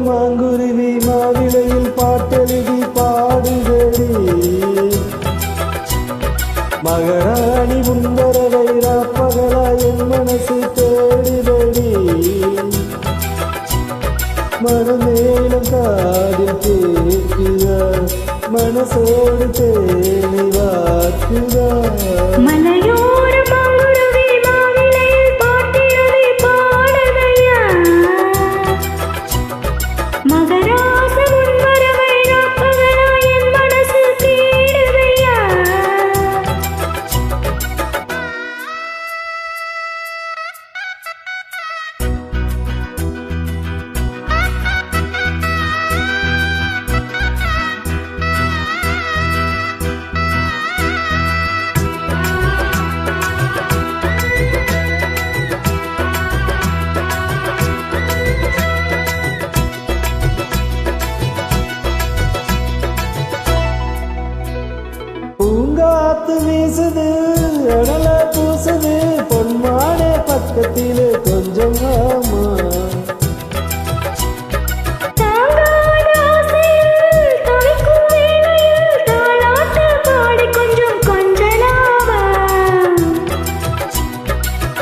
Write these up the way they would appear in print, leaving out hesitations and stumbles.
மாங்குருவி மாவிளையில் பாட்டெழுதி பாடுதடி மகராணி முன்வரவை ராப்பகலா என் மனசு தேடுதடி மனமேலும் காதில் கேட்குதா மனசோடு தேனை வாக்குதா பூங்காத்து வீசுது அனல பூசுது பொன்மானே பக்கத்திலே கொஞ்சம் ஆமா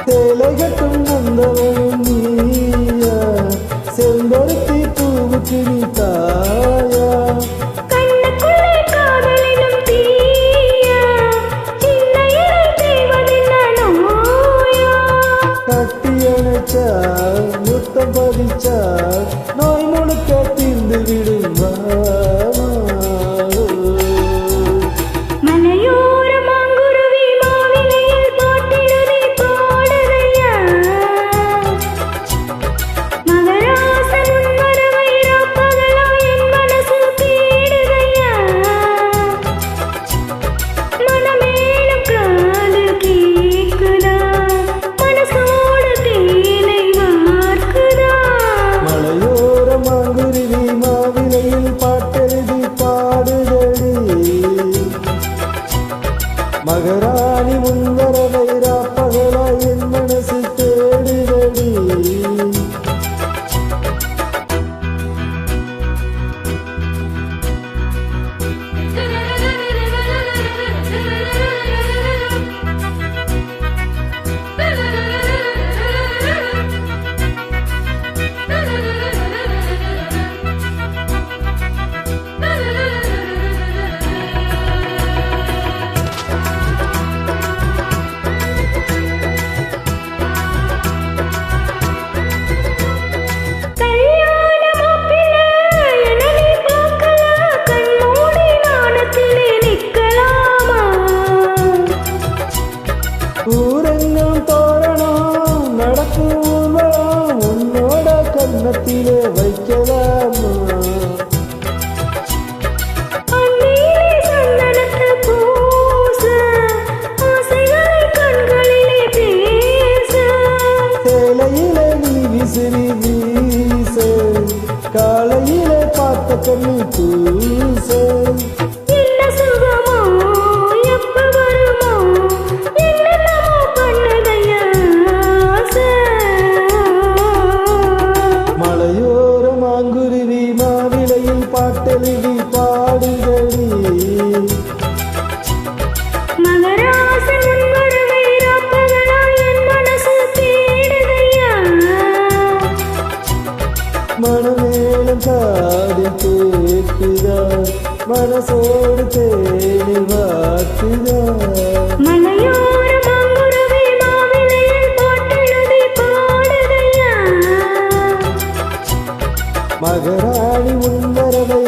சேலை கட்டும் வந்தவனும் நீயா செம்பருத்தி பூவுக்கு நீ தாயா முத்தம் பதிச்சா நோய் முழுக்க தீர்ந்து விடும் மலையோர மாங்குருவி மாவிலையில் பாட்டினதை பாடுதையா மகராசன் உன்மரவை ராப்பகலா என் மனசு தேடுதையா மனமேலும் காது கேக்குதா மனசோடு தேனை வார்க்குதா மலையோர மாங்குருவி மாவிலையில் பாட்டெழுதி பாடுதடி மகராணி முன்வரவை ராப்பகலா என் மனசு தேடுதடி ஊரெங்கும் தோரணம் நடக்கும் ஊர்வலம் உன்னோட கன்னத்திலே வைக்கலாமா சேலையிலே நீ விசிறி வீச காலையிலே பார்த்த கண்ணி பூச மலையோர மாங்குருவி மாவிலையில் பாட்டெழுதி பாடுதடி மகராசன் உன்மரவை ராப்பகலா என் மனசு தேடுதையா மனமேலும் காதில் கேட்குதா மனசோடு தேனை வாக்குதா மலையோர மாங்குருவி மாவிலையில் பாட்டெழுதி பாடுதையா மகராணி உன்வரவை